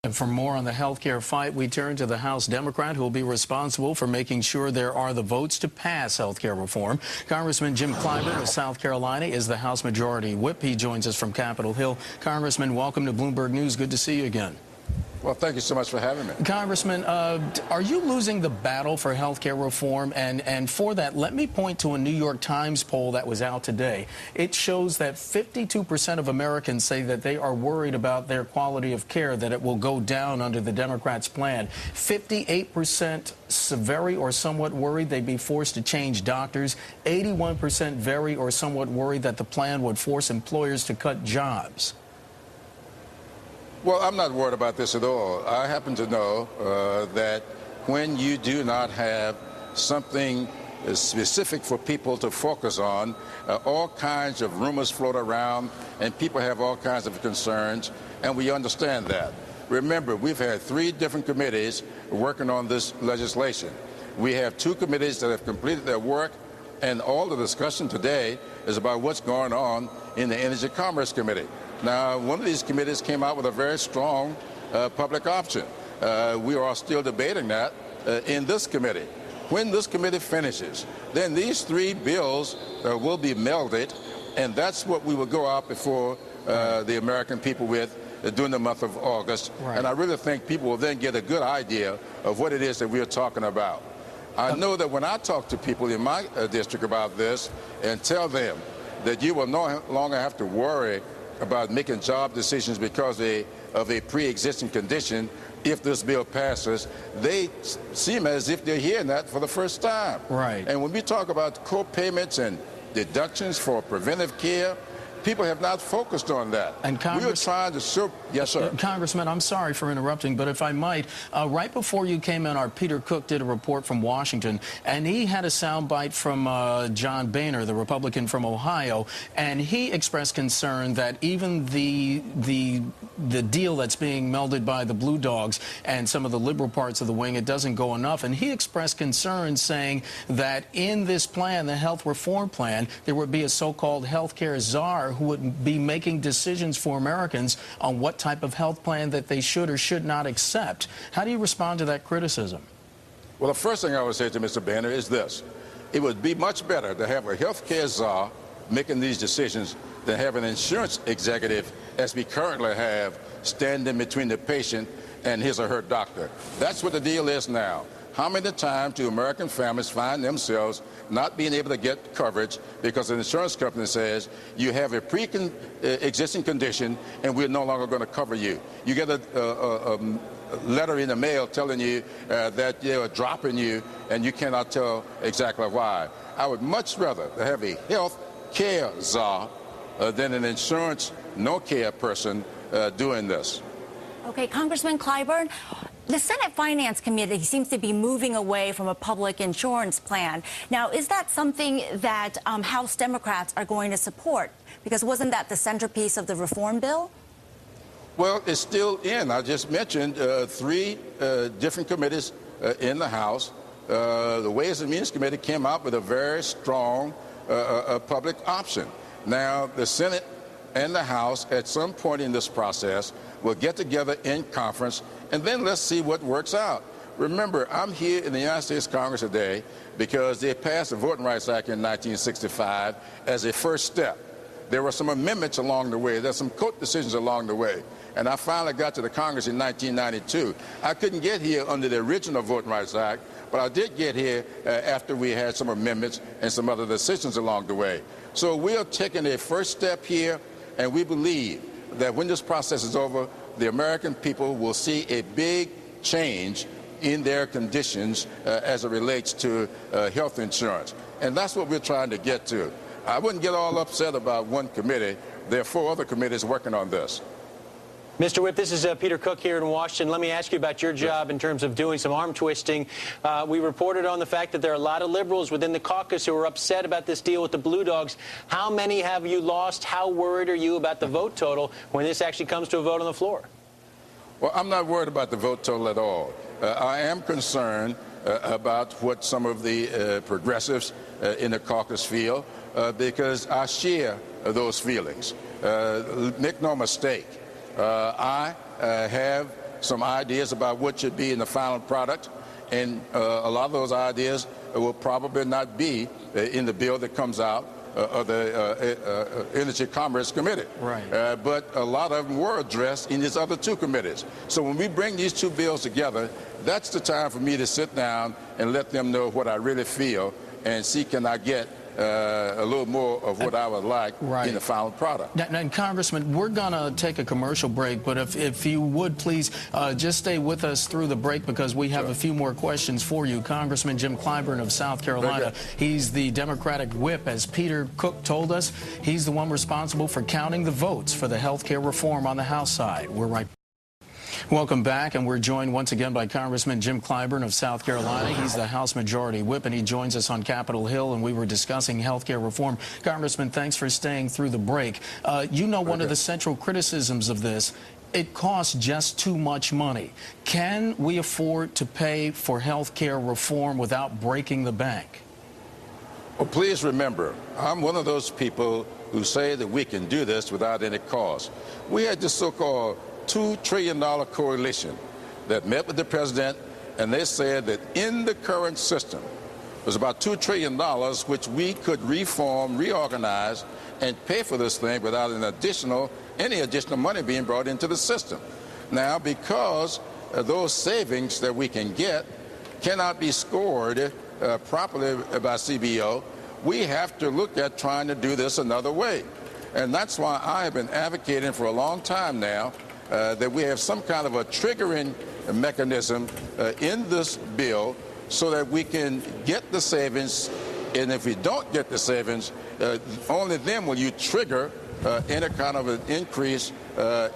And for more on the health care fight, we turn to the House Democrat who will be responsible for making sure there are the votes to pass health care reform. Congressman Jim Clyburn of South Carolina is the House Majority Whip. He joins us from Capitol Hill. Congressman, welcome to Bloomberg News. Good to see you again. Well, thank you so much for having me. Congressman, are you losing the battle for health care reform? And for that, let me point to a New York Times poll that was out today. It shows that 52% of Americans say that they are worried about their quality of care, that it will go down under the Democrats' plan. 58% very or somewhat worried they'd be forced to change doctors. 81% very or somewhat worried that the plan would force employers to cut jobs. Well, I'm not worried about this at all. I happen to know that when you do not have something specific for people to focus on, all kinds of rumors float around and people have all kinds of concerns, and we understand that. Remember, we've had 3 different committees working on this legislation. We have 2 committees that have completed their work, and all the discussion today is about what's going on in the Energy Commerce Committee. Now, one of these committees came out with a very strong public option. We are still debating that in this committee. When this committee finishes, then these 3 bills will be melded, and that's what we will go out before the American people with during the month of August. Right. And I really think people will then get a good idea of what it is that we are talking about. I know that when I talk to people in my district about this and tell them that you will no longer have to worry about making job decisions because of a pre-existing condition, if this bill passes, they seem as if they're hearing that for the first time. Right. And when we talk about co-payments and deductions for preventive care, people have not focused on that. And we are trying to show. Yes, sir. Congressman, I'm sorry for interrupting, but if I might, right before you came in, our Peter Cook did a report from Washington, and he had a soundbite from John Boehner, the Republican from Ohio, and he expressed concern that even the deal that's being melded by the Blue Dogs and some of the liberal parts of the wing, it doesn't go enough. And he expressed concern, saying that in this plan, the health reform plan, there would be a so-called health care czar who would be making decisions for Americans on what type of health plan that they should or should not accept. How do you respond to that criticism? Well, the first thing I would say to Mr. Boehner is this. It would be much better to have a health care czar making these decisions than have an insurance executive, as we currently have, standing between the patient and his or her doctor. That's what the deal is now. How many times do American families find themselves not being able to get coverage because an insurance company says you have a pre-existing condition and we're no longer going to cover you? You get a letter in the mail telling you that they are dropping you and you cannot tell exactly why. I would much rather have a health care czar than an insurance no-care person doing this. Okay, Congressman Clyburn, the Senate Finance Committee seems to be moving away from a public insurance plan. Now, is that something that House Democrats are going to support? Because wasn't that the centerpiece of the reform bill? Well, it's still in. I just mentioned 3 different committees in the House. The Ways and Means Committee came out with a very strong public option. Now, the Senate and the House, at some point in this process, will get together in conference, and then let's see what works out. Remember, I'm here in the United States Congress today because they passed the Voting Rights Act in 1965 as a first step. There were some amendments along the way. There's some court decisions along the way. And I finally got to the Congress in 1992. I couldn't get here under the original Voting Rights Act, but I did get here after we had some amendments and some other decisions along the way. So we are taking a first step here, and we believe that when this process is over, the American people will see a big change in their conditions as it relates to health insurance. And that's what we're trying to get to. I wouldn't get all upset about one committee. There are 4 other committees working on this. Mr. Whip, this is Peter Cook here in Washington. Let me ask you about your job in terms of doing some arm twisting. We reported on the fact that there are a lot of liberals within the caucus who are upset about this deal with the Blue Dogs. How many have you lost? How worried are you about the vote total when this actually comes to a vote on the floor? Well, I'm not worried about the vote total at all. I am concerned about what some of the progressives in the caucus feel because I share those feelings. Make no mistake. I have some ideas about what should be in the final product, and a lot of those ideas will probably not be in the bill that comes out of the Energy Commerce Committee. Right. But a lot of them were addressed in these other two committees. So when we bring these two bills together, that's the time for me to sit down and let them know what I really feel and see can I get a little more of what I would like in the final product. Now, Congressman, we're going to take a commercial break, but if you would please just stay with us through the break because we have a few more questions for you. Congressman Jim Clyburn of South Carolina, he's the Democratic whip, as Peter Cook told us. He's the one responsible for counting the votes for the health care reform on the House side. We're right back. Welcome back, and we're joined once again by Congressman Jim Clyburn of South Carolina. He's the House Majority Whip, and he joins us on Capitol Hill, and we were discussing health care reform. Congressman, thanks for staying through the break. You know, one of the central criticisms of this, it costs just too much money. Can we afford to pay for health care reform without breaking the bank? Well, please remember, I'm one of those people who say that we can do this without any cost. We had this so-called $2 trillion coalition that met with the president, and they said that in the current system, there's about $2 trillion which we could reform, reorganize, and pay for this thing without any additional money being brought into the system. Now, because those savings that we can get cannot be scored properly by CBO, we have to look at trying to do this another way. And that's why I have been advocating for a long time now that we have some kind of a triggering mechanism in this bill so that we can get the savings, and if we don't get the savings, only then will you trigger any kind of an increase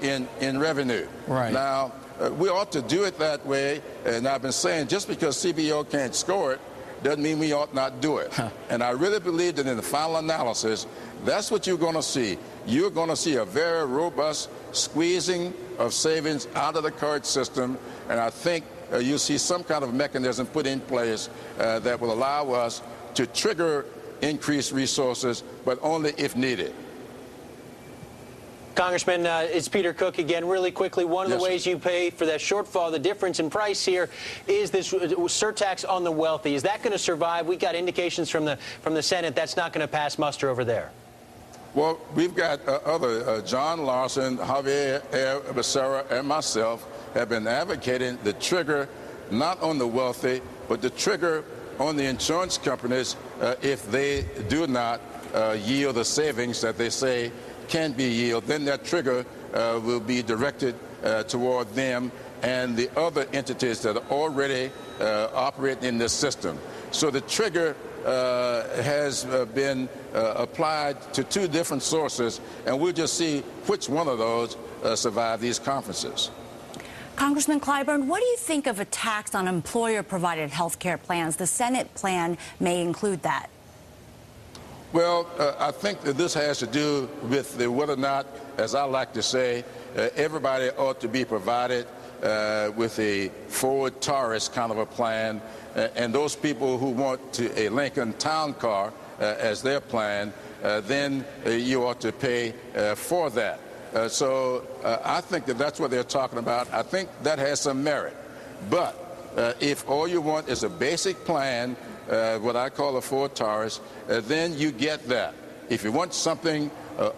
in revenue. Right. Now, we ought to do it that way, and I've been saying just because CBO can't score it doesn't mean we ought not do it. And I really believe that in the final analysis, that's what you're going to see. You're going to see a very robust squeezing of savings out of the current system, and I think you'll see some kind of mechanism put in place that will allow us to trigger increased resources, but only if needed. Congressman, it's Peter Cook again. Really quickly, one of the ways you pay for that shortfall, the difference in price here, is this surtax on the wealthy. Is that going to survive? We got indications from the Senate that's not going to pass muster over there. Well, we've got John Larson, Javier Becerra, and myself have been advocating the trigger not on the wealthy, but the trigger on the insurance companies if they do not yield the savings that they say can be yielded. Then that trigger will be directed toward them and the other entities that are already operating in this system. So the trigger has been applied to two different sources, and we'll just see which one of those survive these conferences. Congressman Clyburn, what do you think of a tax on employer-provided health care plans? The Senate plan may include that. Well, I think that this has to do with whether or not, as I like to say, everybody ought to be provided with a Ford Taurus kind of a plan, and those people who want a Lincoln Town Car as their plan, then you ought to pay for that. So I think that that's what they're talking about. I think that has some merit. But if all you want is a basic plan, what I call a Ford Taurus, then you get that. If you want something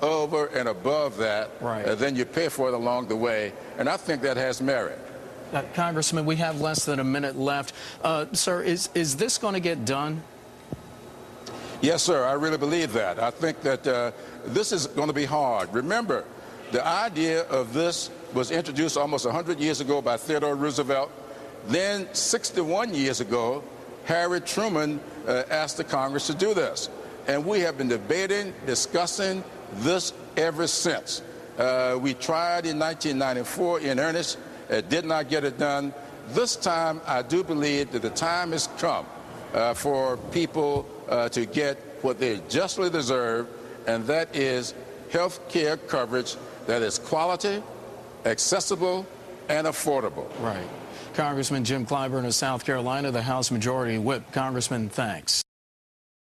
over and above that, then you pay for it along the way. And I think that has merit. Congressman, we have less than a minute left. Sir, is this going to get done? Yes, sir. I really believe that. I think that this is going to be hard. Remember, the idea of this was introduced almost 100 years ago by Theodore Roosevelt. Then 61 years ago, Harry Truman asked the Congress to do this. And we have been debating, discussing this ever since. We tried in 1994 in earnest, did not get it done. This time, I do believe that the time has come for people to get what they justly deserve, and that is health care coverage that is quality, accessible, and affordable. Right. Congressman Jim Clyburn of South Carolina, the House Majority Whip. Congressman, thanks.